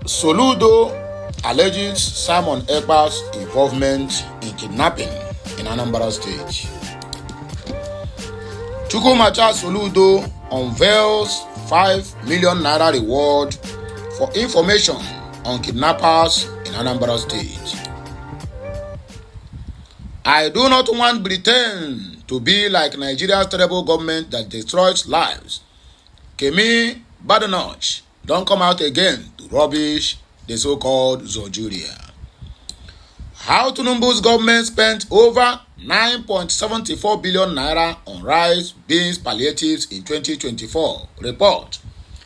Soludo alleges Simon Ekpa's involvement in kidnapping in Anambra State. Chukwumacha Soludo unveils 5 million naira reward for information on kidnappers in Anambra State. I do not want Britain to be like Nigeria's terrible government that destroys lives. Kemi Badenoch don't come out again to rubbish the so-called Zojuria. How Tinubu's government spent over 9.74 billion naira on rice, beans, palliatives in 2024 report,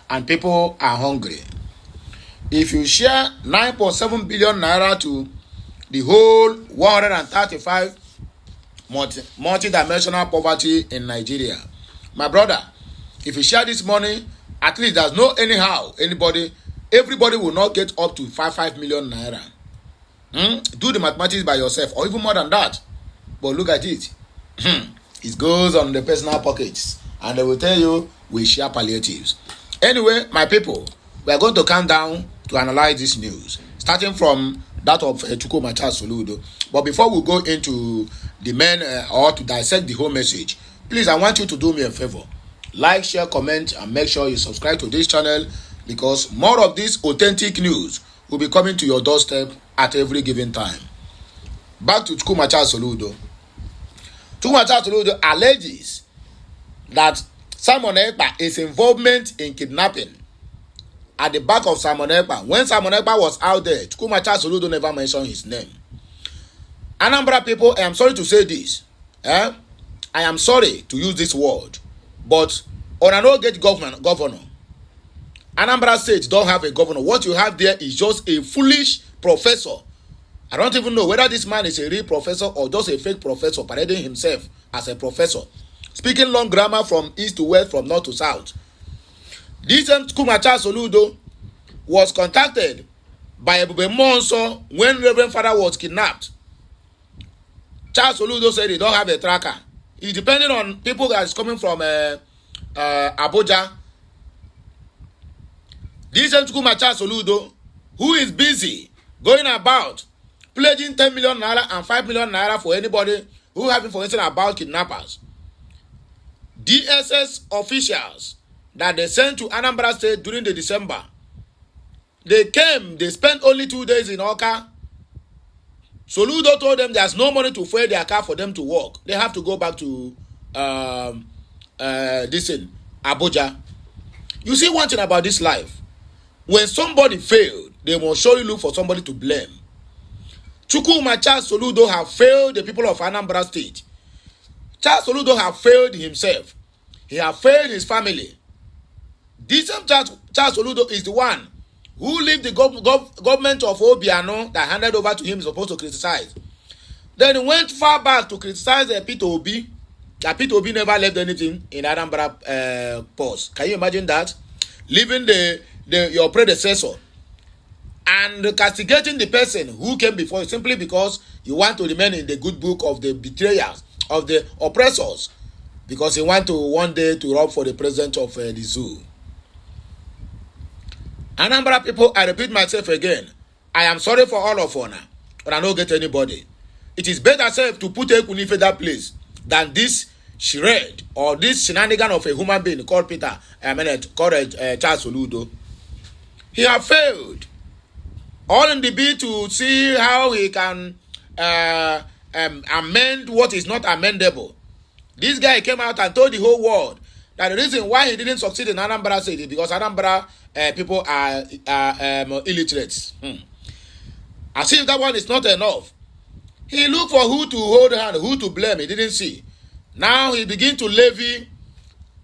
and people are hungry. If you share 9.7 billion naira to the whole 135 multi-dimensional poverty in Nigeria, my brother, if you share this money, at least there's no anyhow everybody will not get up to 5 million naira. Do the mathematics by yourself, or even more than that. But look at it. It goes on the personal pockets, and they will tell you we share palliatives. Anyway, my people, we are going to calm down to analyze this news, starting from that of Chukwumacha Soludo. But before we go into the main or to dissect the whole message, please, I want you to do me a favor. Like, share, comment, and make sure you subscribe to this channel, because more of this authentic news will be coming to your doorstep at every given time. Back to Chukwumacha Soludo. Chukwumacha Soludo alleges that Simon Ekpa is involvement in kidnapping. At the back of Simon Ekpa, when Simon Ekpa was out there, Chukwumacha Soludo never mentioned his name. Anambra people, I am sorry to say this. I am sorry to use this word, but on an old get governor. Anambra State don't have a governor. What you have there is just a foolish professor. I don't even know whether this man is a real professor or just a fake professor parading himself as a professor, speaking long grammar from east to west, from north to south. This Chukwumacha Soludo was contacted by Ebube Monso when Reverend Father was kidnapped. Charles Soludo said he don't have a tracker. It's depending on people that is coming from Abuja. This Chukwumacha Soludo, who is busy going about pledging 10 million naira and 5 million naira for anybody who have information about kidnappers. DSS officials that they sent to Anambra State during the December, they spent only 2 days in Oka. Soludo told them there's no money to fuel their car for them to walk. They have to go back to Abuja. You see one thing about this life. When somebody failed, they must surely look for somebody to blame. Chukwumacha Soludo have failed the people of Anambra State. Charles Soludo have failed himself. He have failed his family. This Charles Soludo is the one who left the government of Obiano that handed over to him, supposed to criticize. Then he went far back to criticize Peter Obi. That Peter Obi never left anything in Anambra post. Can you imagine that? Leaving your predecessor and castigating the person who came before you simply because you want to remain in the good book of the betrayers, of the oppressors, because you want to one day to run for the president of the zoo. Anambra people, I repeat myself again, I am sorry for all of you, but I don't get anybody. It is better safe to put Ekunife that place than this shred or this shenanigan of a human being called Charles Soludo. He have failed. All in the bid to see how he can amend what is not amendable. This guy came out and told the whole world that the reason why he didn't succeed in Anambra State is because Anambra people are illiterates. As if that one is not enough. He looked for who to hold hand, who to blame. He didn't see. Now he begin to levy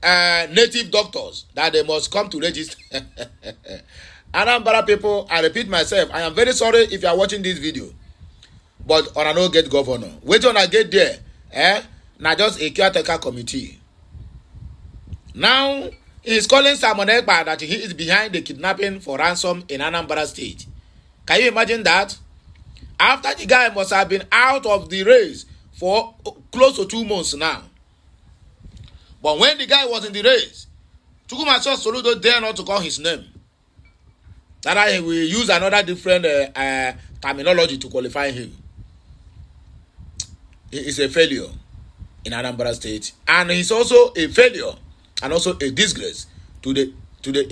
native doctors that they must come to register. Anambra people, I repeat myself, I am very sorry if you are watching this video. But on a no get governor. Wait till I get there. Now just a caretaker committee. Now he is calling Simon Ekpa that he is behind the kidnapping for ransom in Anambra State. Can you imagine that? After the guy must have been out of the race for close to 2 months now. But when the guy was in the race, Chukwumacha Soludo dare not to call his name. That he will use another different terminology to qualify him. He is a failure in Anambra State, and he's also a failure and also a disgrace to the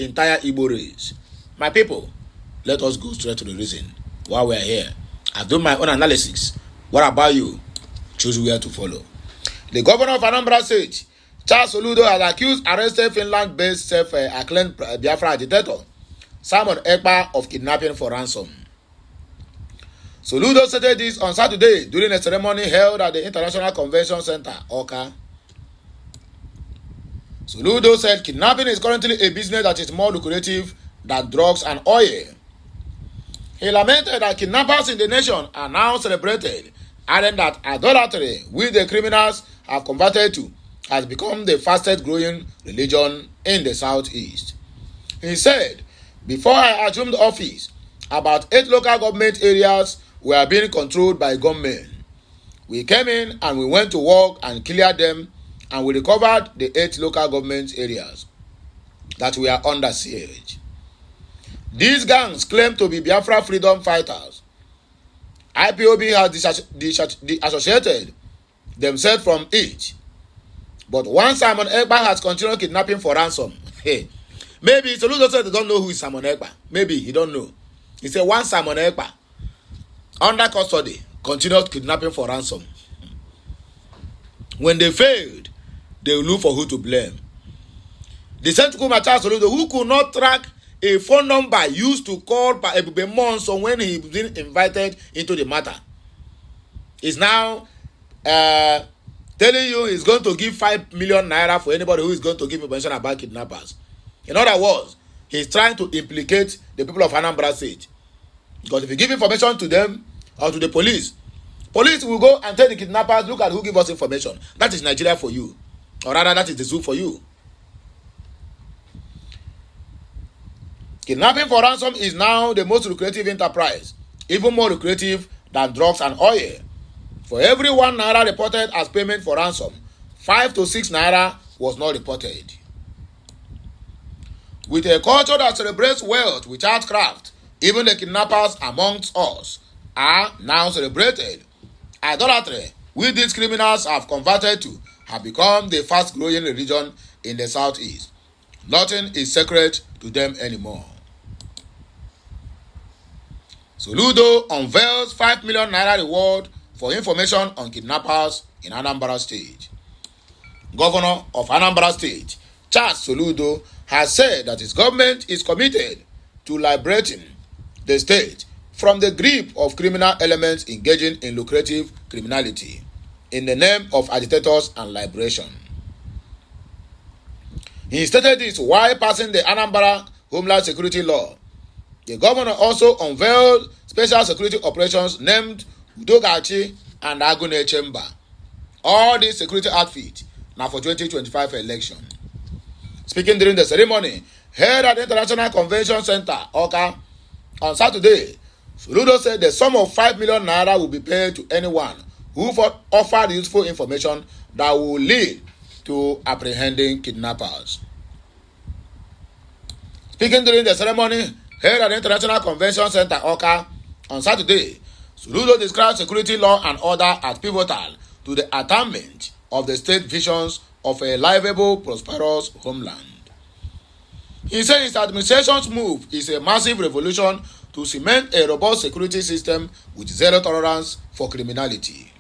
entire Igbo race. My people, let us go straight to the reason why we are here. I've done my own analysis. What about you? Choose where to follow. The governor of Anambra State, Charles Soludo, has accused arrested Finland-based self-acclaimed Biafra agitator Simon Ekpa of kidnapping for ransom. Soludo stated this on Saturday during a ceremony held at the International Convention Center, Oka. Soludo said kidnapping is currently a business that is more lucrative than drugs and oil. He lamented that kidnappers in the nation are now celebrated, adding that idolatry, which the criminals have converted to, has become the fastest growing religion in the southeast. He said, before I assumed office, about 8 local government areas were being controlled by gunmen. We came in and we went to work and cleared them, and we recovered the 8 local government areas that were under siege. These gangs claim to be Biafra freedom fighters. IPOB has disassociated themselves from each. But one Simon Ekpa has continued kidnapping for ransom. Hey, maybe Soludo said they don't know who is Simon Ekpa. Maybe he don't know. He said one Simon Ekpa under custody continued kidnapping for ransom. When they failed, they will look for who to blame. The same Charles Soludo, who could not track a phone number used to call by Ebube Monson when he was being invited into the matter, is now telling you he's going to give 5 million naira for anybody who is going to give information about kidnappers. In other words, he's trying to implicate the people of Anambra State. Because if you give information to them or to the police will go and tell the kidnappers, look at who give us information. That is Nigeria for you. Or rather, that is the zoo for you. Kidnapping for ransom is now the most lucrative enterprise, even more lucrative than drugs and oil. For every 1 naira reported as payment for ransom, 5 to 6 naira was not reported. With a culture that celebrates wealth without craft, even the kidnappers amongst us are now celebrated. Idolatry, which these criminals have converted to, have become the fast-growing religion in the southeast. Nothing is sacred to them anymore. Soludo unveils 5 million naira reward for information on kidnappers in Anambra State. Governor of Anambra State, Charles Soludo, has said that his government is committed to liberating the state from the grip of criminal elements engaging in lucrative criminality in the name of agitators and liberation. He stated this while passing the Anambra Homeland Security Law. The governor also unveiled special security operations named Udogachi and Agune Chamber. All these security outfits now for 2025 election. Speaking during the ceremony held at the International Convention Center, Oka, on Saturday, Soludo said the sum of 5 million naira will be paid to anyone who offered useful information that will lead to apprehending kidnappers. Speaking during the ceremony held at the International Convention Center, Oka, on Saturday, Soludo described security law and order as pivotal to the attainment of the state visions of a livable, prosperous homeland. He said his administration's move is a massive revolution to cement a robust security system with zero tolerance for criminality.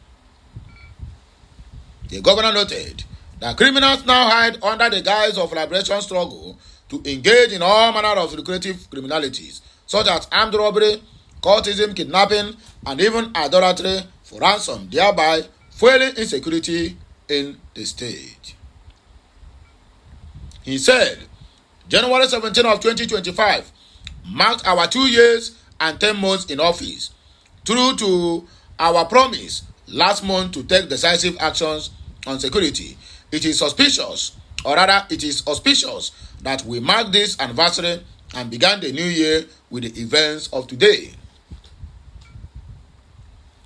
The governor noted that criminals now hide under the guise of liberation struggle to engage in all manner of lucrative criminalities, such as armed robbery, cultism, kidnapping, and even idolatry for ransom, thereby fueling insecurity in the state. He said, January 17 of 2025 marked our 2 years and 10 months in office, true to our promise last month to take decisive actions on security. It is auspicious that we mark this anniversary and began the new year with the events of today.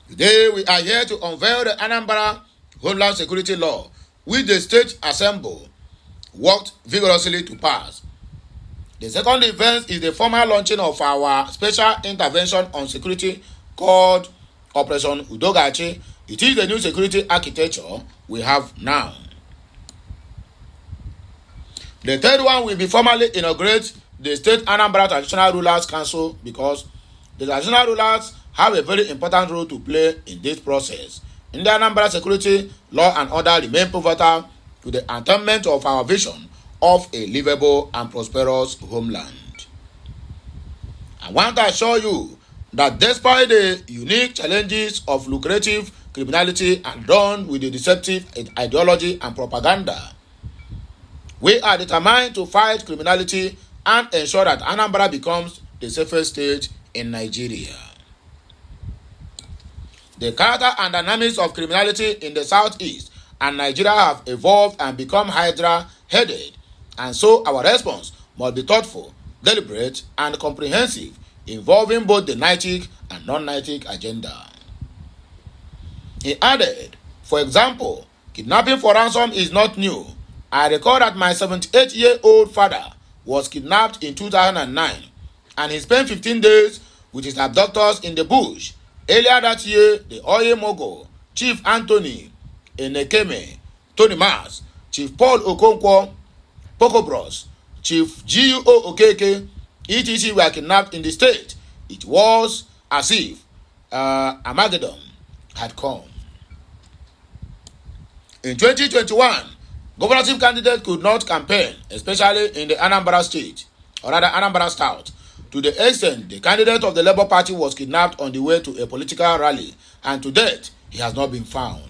Today we are here to unveil the Anambra Homeland Security Law, which the State Assembly worked vigorously to pass. The second event is the formal launching of our special intervention on security called Operation Udogachi. It is the new security architecture we have now. The third one will be formally inaugurate the State Anambra Traditional Rulers Council, because the traditional rulers have a very important role to play in this process. In the Anambra, security, law and order remain pivotal to the attainment of our vision of a livable and prosperous homeland. I want to assure you that despite the unique challenges of lucrative criminality and done with the deceptive ideology and propaganda, we are determined to fight criminality and ensure that Anambra becomes the safest state in Nigeria. The character and dynamics of criminality in the southeast and Nigeria have evolved and become Hydra-headed, and so our response must be thoughtful, deliberate, and comprehensive, involving both the nihic and non-nihic agenda. He added, for example, kidnapping for ransom is not new. I recall that my 78-year-old father was kidnapped in 2009, and he spent 15 days with his abductors in the bush. Earlier that year, the oil mogul, Chief Anthony Enekeme, Tony Mars, Chief Paul Okonkwo, Poco Bros, Chief G.U.O. Okeke, etc. were kidnapped in the state. It was as if Armageddon had come. In 2021, governorship candidates could not campaign, especially in the Anambra state, or rather Anambra South, to the extent the candidate of the Labour Party was kidnapped on the way to a political rally, and to date, he has not been found.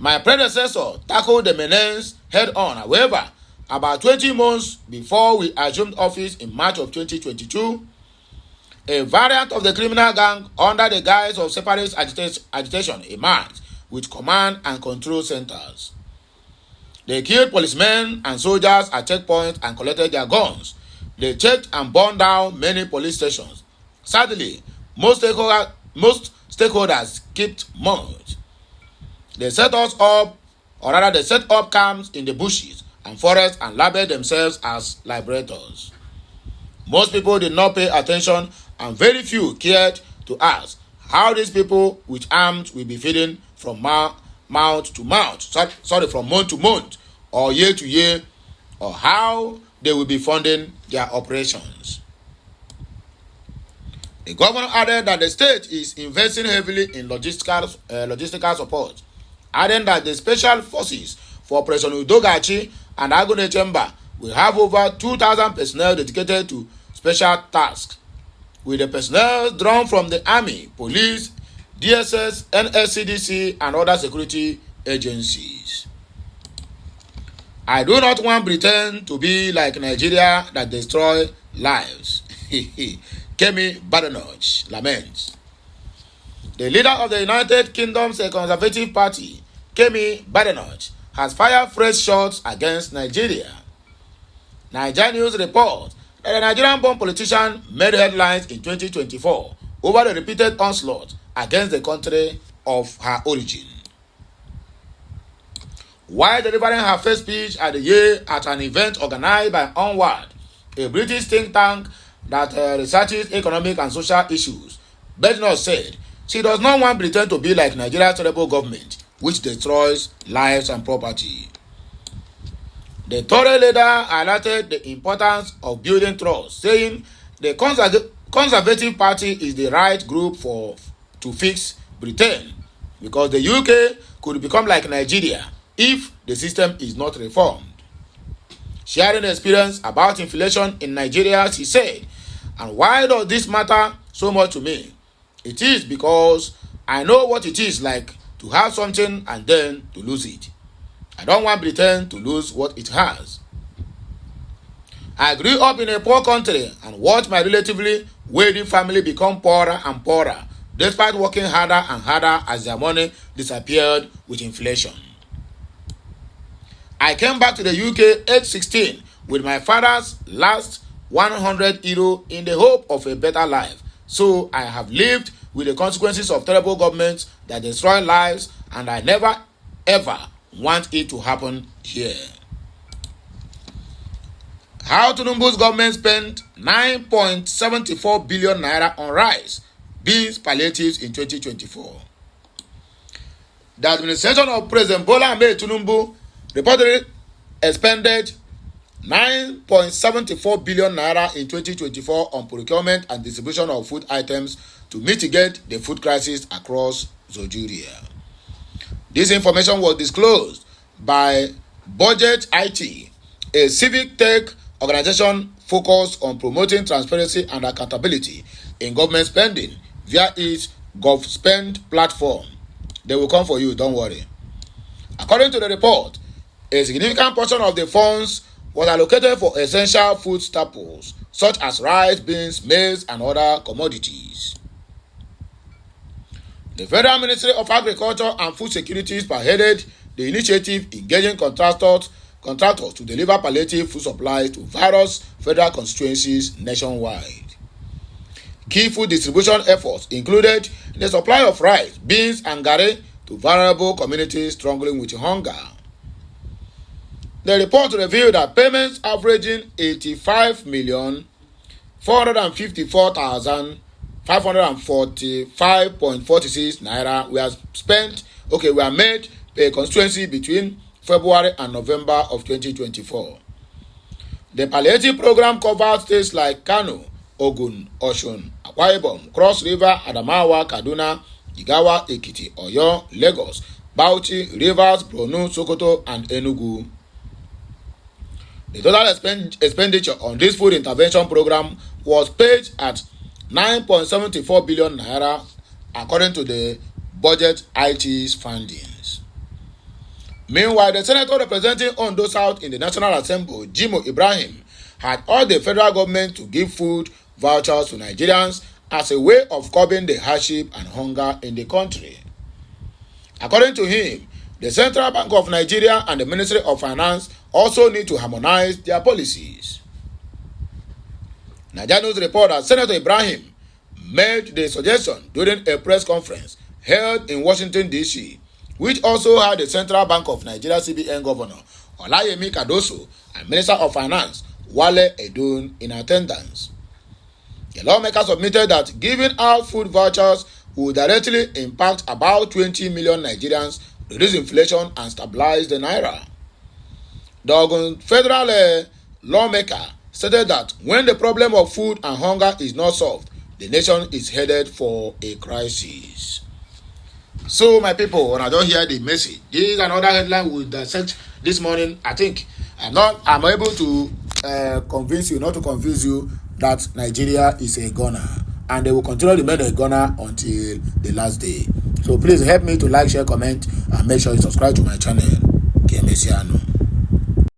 My predecessor tackled the menace head-on. However, about 20 months before we assumed office in March of 2022, a variant of the criminal gang under the guise of separatist agitation emerged with command and control centers. They killed policemen and soldiers at checkpoints and collected their guns. They checked and burned down many police stations. Sadly, most stakeholders kept mute. They set us up, or rather they set up camps in the bushes and forests and labeled themselves as liberators. Most people did not pay attention, and very few cared to ask how these people with arms will be feeding from month to month, or year to year, or how they will be funding their operations. The governor added that the state is investing heavily in logistical support, adding that the special forces for Operation Udogachi and Agone Chamber will have over 2,000 personnel dedicated to special tasks, with the personnel drawn from the Army, Police, DSS, NSCDC, and other security agencies. I do not want Britain to be like Nigeria that destroy lives. Kemi Badenoch laments. The leader of the United Kingdom's Conservative Party, Kemi Badenoch, has fired fresh shots against Nigeria. Nigeria News reports that a Nigerian-born politician made headlines in 2024 over the repeated onslaught against the country of her origin. While delivering her first speech at the year at an event organized by Onward, a British think tank that researches economic and social issues, Badenoch said she does not want Britain to be like Nigeria's terrible government, which destroys lives and property. The Tory leader highlighted the importance of building trust, saying the Conservative Party is the right group to fix Britain, because the UK could become like Nigeria if the system is not reformed. Sharing experience about inflation in Nigeria, she said, and why does this matter so much to me? It is because I know what it is like to have something and then to lose it. I don't want Britain to lose what it has. I grew up in a poor country and watched my relatively wealthy family become poorer and poorer, despite working harder and harder as their money disappeared with inflation. I came back to the UK age 16 with my father's last 100 euro in the hope of a better life. So I have lived with the consequences of terrible governments that destroy lives, and I never, 'ever' want it to happen here. How Tinubu's government spent 9.74 billion naira on rice, beans, palliatives in 2024. The administration of President Bola Ahmed Tinubu reportedly expended 9.74 billion naira in 2024 on procurement and distribution of food items to mitigate the food crisis across Nigeria. This information was disclosed by Budget IT, a civic tech organization focused on promoting transparency and accountability in government spending via its GovSpend platform. They will come for you, don't worry. According to the report, a significant portion of the funds was allocated for essential food staples such as rice, beans, maize, and other commodities. The Federal Ministry of Agriculture and Food Security spearheaded the initiative engaging contractors to deliver palliative food supplies to various federal constituencies nationwide. Key food distribution efforts included the supply of rice, beans, and garri to vulnerable communities struggling with hunger. The report revealed that payments averaging 85,454,545.46 naira were made per constituency between February and November of 2024. The palliative program covered states like Kano, Ogun, Osun, Akwa Ibom, Cross River, Adamawa, Kaduna, Jigawa, Ekiti, Oyo, Lagos, Bauchi, Rivers, Borno, Sokoto, and Enugu. The total expenditure on this food intervention program was paid at 9.74 billion naira according to the Budget IT's findings. Meanwhile, the senator representing Ondo South in the National Assembly, Jimo Ibrahim, had urged the federal government to give food vouchers to Nigerians as a way of curbing the hardship and hunger in the country. According to him, the Central Bank of Nigeria and the Ministry of Finance also need to harmonize their policies. Nigeria News report that Senator Ibrahim made the suggestion during a press conference held in Washington, D.C., which also had the Central Bank of Nigeria CBN Governor Olayemi Kadoso and Minister of Finance Wale Edun in attendance. The lawmaker submitted that giving out food vouchers would directly impact about 20 million Nigerians, reduce inflation, and stabilize the naira. The Ogun federal lawmaker stated that when the problem of food and hunger is not solved, the nation is headed for a crisis. So, my people, when I don't hear the message, this is another headline we dissect this morning. I think I'm able to convince you, not to confuse you, that Nigeria is a gunner, and they will continue to remain a gunner until the last day. So please help me to like, share, comment, and make sure you subscribe to my channel.